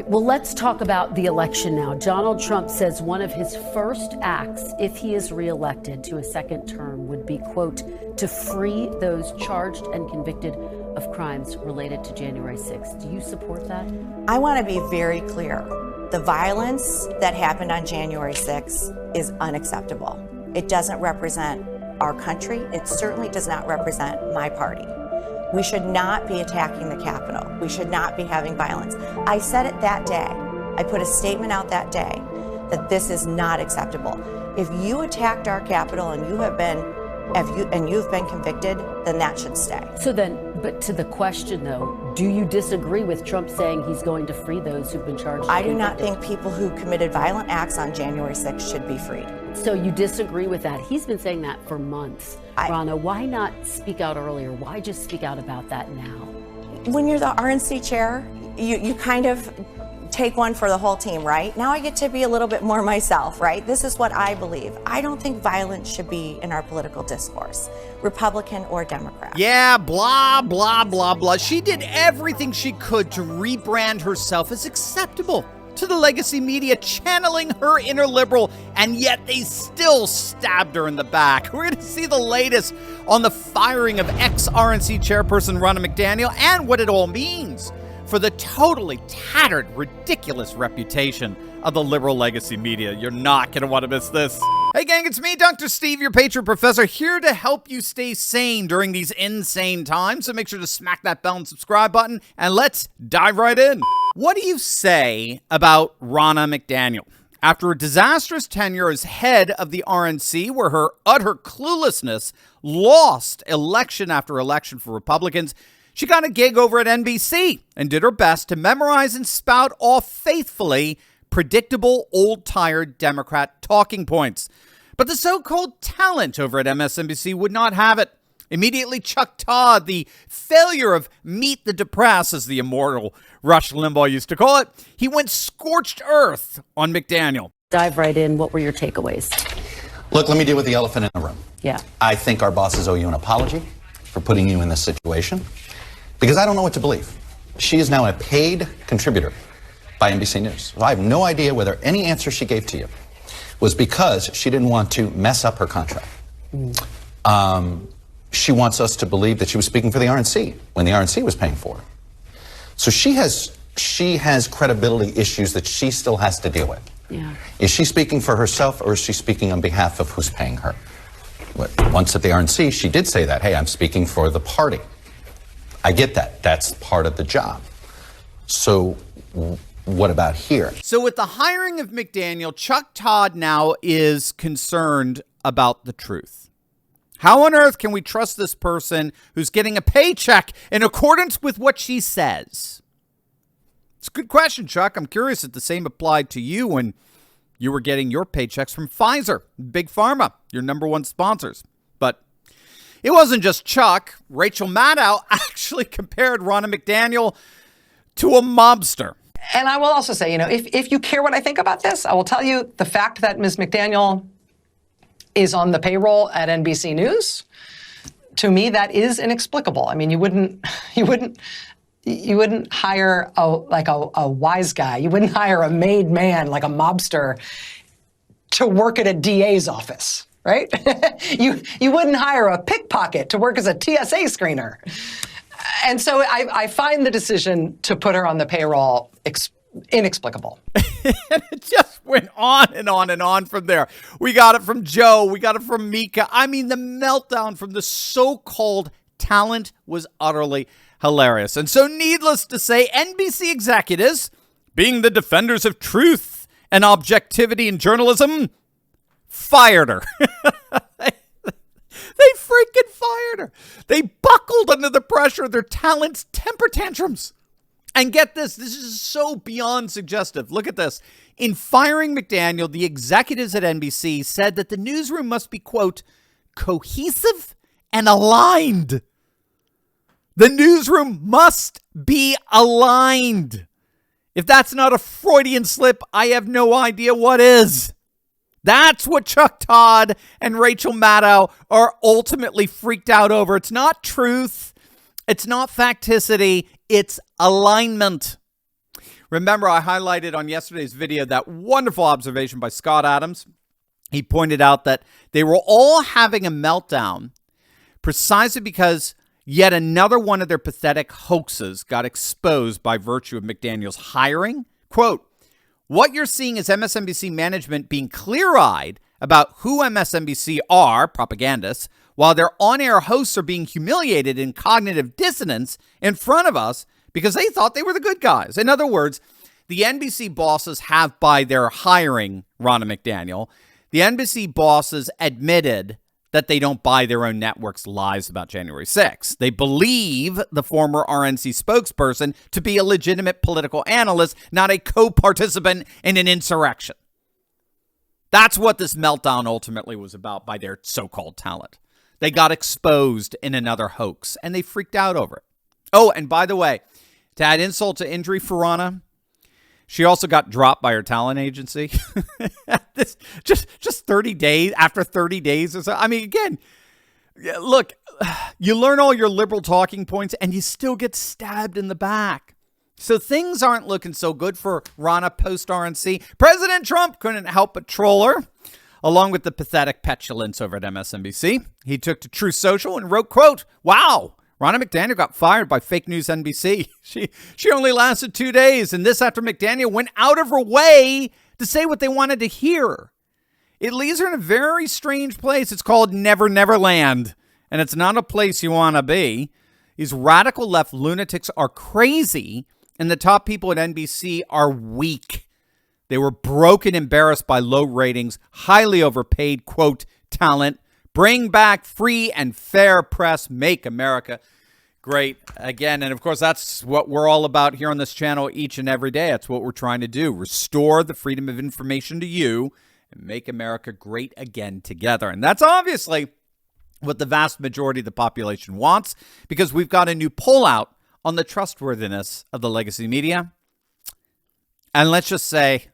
Well, let's talk about the election now. Donald Trump says one of his first acts, if he is reelected to a second term, would be, quote, to free those charged and convicted of crimes related to January 6th. Do you support that? I want to be very clear. The violence that happened on January 6th is unacceptable. It doesn't represent our country. It certainly does not represent my party. We should not be attacking the Capitol. We should not be having violence. I said it that day. I put a statement out that day that this is not acceptable. If you attacked our Capitol and you've been convicted, then that should stay. So then, but to the question though, do you disagree with Trump saying he's going to free those who've been charged? I do not think people who committed violent acts on January 6th should be freed. So you disagree with that? He's been saying that for months. Ronna, why not speak out earlier? Why just speak out about that now? When you're the RNC chair, you kind of take one for the whole team, right? Now I get to be a little bit more myself, right? This is what I believe. I don't think violence should be in our political discourse, Republican or Democrat. Yeah, blah, blah, blah, blah. She did everything she could to rebrand herself as acceptable to the legacy media, channeling her inner liberal, and yet they still stabbed her in the back. We're going to see the latest on the firing of ex-RNC chairperson Ronna McDaniel and what it all means for the totally tattered, ridiculous reputation of the liberal legacy media. You're not going to want to miss this. Hey gang, it's me, Dr. Steve, your Patriot professor, here to help you stay sane during these insane times. So make sure to smack that bell and subscribe button, and let's dive right in. What do you say about Ronna McDaniel? After a disastrous tenure as head of the RNC, where her utter cluelessness lost election after election for Republicans, she got a gig over at NBC and did her best to memorize and spout off faithfully predictable, old-tired Democrat talking points. But the so-called talent over at MSNBC would not have it. Immediately, Chuck Todd, the failure of Meet the Depressed, as the immortal Rush Limbaugh used to call it, he went scorched earth on McDaniel. Dive right in. What were your takeaways? Look, let me deal with the elephant in the room. Yeah. I think our bosses owe you an apology for putting you in this situation, because I don't know what to believe. She is now a paid contributor by NBC News. So I have no idea whether any answer she gave to you was because she didn't want to mess up her contract. She wants us to believe that she was speaking for the RNC when the RNC was paying for her. So she has credibility issues that she still has to deal with. Yeah. Is she speaking for herself, or is she speaking on behalf of who's paying her? Once at the RNC, she did say that, hey, I'm speaking for the party. I get that. That's part of the job. So what about here? So with the hiring of McDaniel, Chuck Todd now is concerned about the truth. How on earth can we trust this person who's getting a paycheck in accordance with what she says? It's a good question, Chuck. I'm curious if the same applied to you when you were getting your paychecks from Pfizer, Big Pharma, your #1 sponsors. But it wasn't just Chuck. Rachel Maddow actually compared Ronna McDaniel to a mobster. And I will also say, if you care what I think about this, I will tell you the fact that Ms. McDaniel is on the payroll at NBC News, to me, that is inexplicable. I mean, you wouldn't hire a wise guy. You wouldn't hire a made man like a mobster to work at a DA's office, right? You wouldn't hire a pickpocket to work as a TSA screener. And so I find the decision to put her on the payroll inexplicable. And it just went on and on and on from there. We got it from Joe. We got it from Mika. I mean, the meltdown from the so-called talent was utterly hilarious. And so needless to say, NBC executives, being the defenders of truth and objectivity in journalism, fired her. They freaking fired her. They buckled under the pressure of their talent's temper tantrums. And get this is so beyond suggestive. Look at this. In firing McDaniel, the executives at NBC said that the newsroom must be, quote, cohesive and aligned. The newsroom must be aligned. If that's not a Freudian slip, I have no idea what is. That's what Chuck Todd and Rachel Maddow are ultimately freaked out over. It's not truth. It's not facticity. It's alignment. Remember, I highlighted on yesterday's video that wonderful observation by Scott Adams. He pointed out that they were all having a meltdown precisely because yet another one of their pathetic hoaxes got exposed by virtue of McDaniel's hiring. Quote, what you're seeing is MSNBC management being clear-eyed about who MSNBC are, propagandists, while their on-air hosts are being humiliated in cognitive dissonance in front of us because they thought they were the good guys. In other words, the NBC bosses have, by their hiring Ronna McDaniel, the NBC bosses admitted that they don't buy their own network's lies about January 6th. They believe the former RNC spokesperson to be a legitimate political analyst, not a co-participant in an insurrection. That's what this meltdown ultimately was about by their so-called talent. They got exposed in another hoax, and they freaked out over it. Oh, and by the way, to add insult to injury for Ronna, she also got dropped by her talent agency. just 30 days, after 30 days or so. I mean, again, look, you learn all your liberal talking points and you still get stabbed in the back. So things aren't looking so good for Ronna post-RNC. President Trump couldn't help but troll her, along with the pathetic petulance over at MSNBC. He took to Truth Social and wrote, quote, wow, Ronna McDaniel got fired by fake news NBC. She only lasted 2 days, and this after McDaniel went out of her way to say what they wanted to hear. It leaves her in a very strange place. It's called Never Never Land, and it's not a place you want to be. These radical left lunatics are crazy, and the top people at NBC are weak. They were broke and embarrassed by low ratings, highly overpaid, quote, talent. Bring back free and fair press. Make America great again. And of course, that's what we're all about here on this channel each and every day. That's what we're trying to do. Restore the freedom of information to you and make America great again together. And that's obviously what the vast majority of the population wants, because we've got a new poll out on the trustworthiness of the legacy media. And let's just say,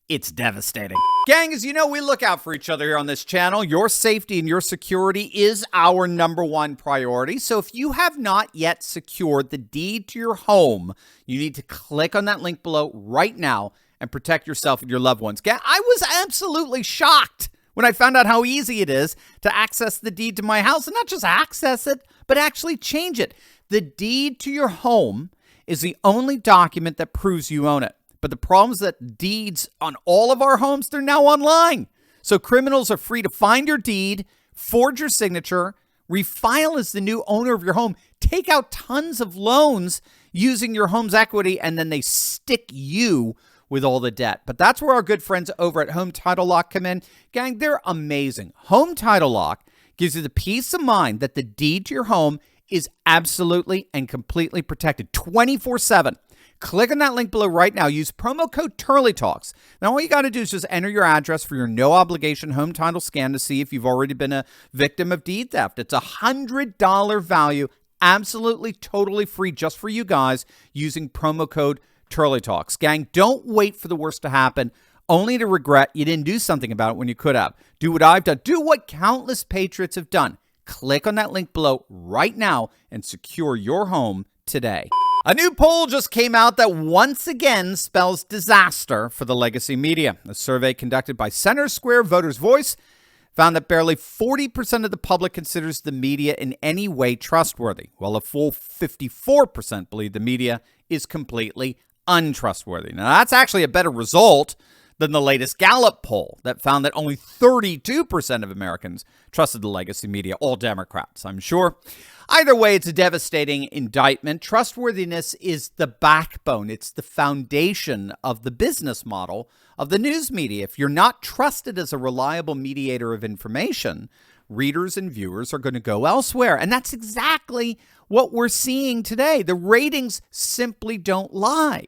it's devastating. Gang, as you know, we look out for each other here on this channel. Your safety and your security is our #1 priority. So if you have not yet secured the deed to your home, you need to click on that link below right now and protect yourself and your loved ones. Gang, I was absolutely shocked when I found out how easy it is to access the deed to my house, and not just access it, but actually change it. The deed to your home is the only document that proves you own it. But the problem is that deeds on all of our homes, they're now online. So criminals are free to find your deed, forge your signature, refile as the new owner of your home, take out tons of loans using your home's equity, and then they stick you with all the debt. But that's where our good friends over at Home Title Lock come in. Gang, they're amazing. Home Title Lock gives you the peace of mind that the deed to your home is absolutely and completely protected 24/7. Click on that link below right now. Use promo code TurleyTalks. Now, all you got to do is just enter your address for your no-obligation home title scan to see if you've already been a victim of deed theft. It's a $100 value, absolutely, totally free just for you guys using promo code TurleyTalks. Gang, don't wait for the worst to happen, only to regret you didn't do something about it when you could have. Do what I've done. Do what countless patriots have done. Click on that link below right now and secure your home today. A new poll just came out that once again spells disaster for the legacy media. A survey conducted by Center Square Voters Voice found that barely 40% of the public considers the media in any way trustworthy, while a full 54% believe the media is completely untrustworthy. Now, that's actually a better result than the latest Gallup poll that found that only 32% of Americans trusted the legacy media, all Democrats, I'm sure. Either way, it's a devastating indictment. Trustworthiness is the backbone. It's the foundation of the business model of the news media. If you're not trusted as a reliable mediator of information, readers and viewers are going to go elsewhere. And that's exactly what we're seeing today. The ratings simply don't lie.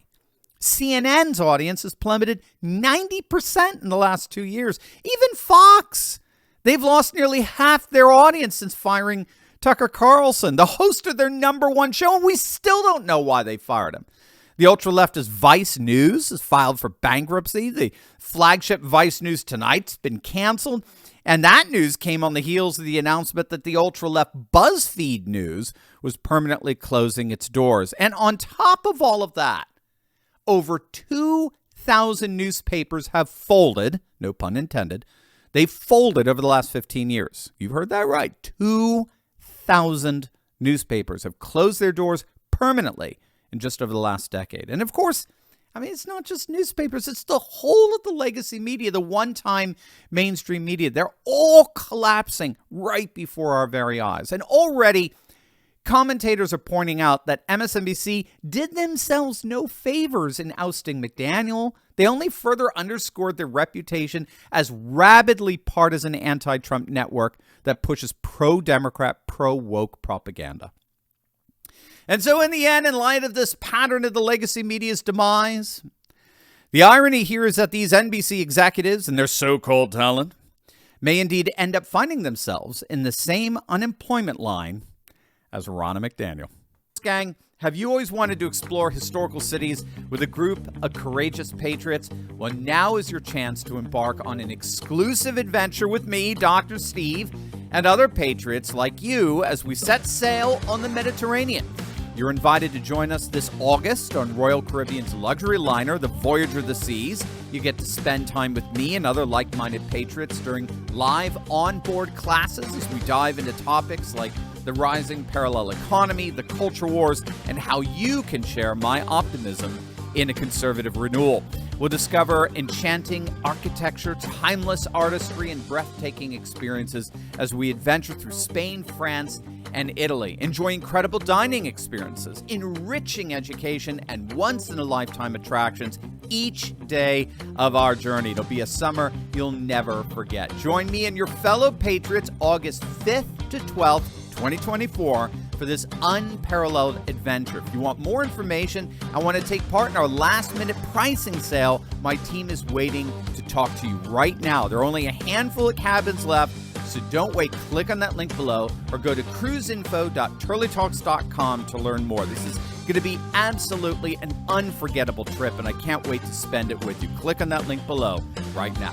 CNN's audience has plummeted 90% in the last 2 years. Even Fox, they've lost nearly half their audience since firing Tucker Carlson, the host of their #1 show, and we still don't know why they fired him. The ultra-leftist Vice News has filed for bankruptcy. The flagship Vice News Tonight's been canceled, and that news came on the heels of the announcement that the ultra-left BuzzFeed News was permanently closing its doors. And on top of all of that, over 2,000 newspapers have folded, no pun intended. They've folded over the last 15 years. You've heard that right. 2,000 newspapers have closed their doors permanently in just over the last decade. And of course, I mean, it's not just newspapers. It's the whole of the legacy media, the one-time mainstream media. They're all collapsing right before our very eyes. And already, commentators are pointing out that MSNBC did themselves no favors in ousting McDaniel. They only further underscored their reputation as rabidly partisan anti-Trump network that pushes pro-Democrat, pro-woke propaganda. And so in the end, in light of this pattern of the legacy media's demise, the irony here is that these NBC executives and their so-called talent may indeed end up finding themselves in the same unemployment line as Ronna McDaniel. Gang, have you always wanted to explore historical cities with a group of courageous patriots? Well, now is your chance to embark on an exclusive adventure with me, Dr. Steve, and other patriots like you as we set sail on the Mediterranean. You're invited to join us this August on Royal Caribbean's luxury liner, the Voyager of the Seas. You get to spend time with me and other like-minded patriots during live onboard classes as we dive into topics like the rising parallel economy, the culture wars, and how you can share my optimism in a conservative renewal. We'll discover enchanting architecture, timeless artistry, and breathtaking experiences as we adventure through Spain, France, and Italy. Enjoy incredible dining experiences, enriching education, and once-in-a-lifetime attractions each day of our journey. It'll be a summer you'll never forget. Join me and your fellow patriots August 5th to 12th, 2024 for this unparalleled adventure. If you want more information and want to take part in our last-minute pricing sale, my team is waiting to talk to you right now. There are only a handful of cabins left, so don't wait. Click on that link below or go to cruiseinfo.turleytalks.com to learn more. This is going to be absolutely an unforgettable trip, and I can't wait to spend it with you. Click on that link below right now.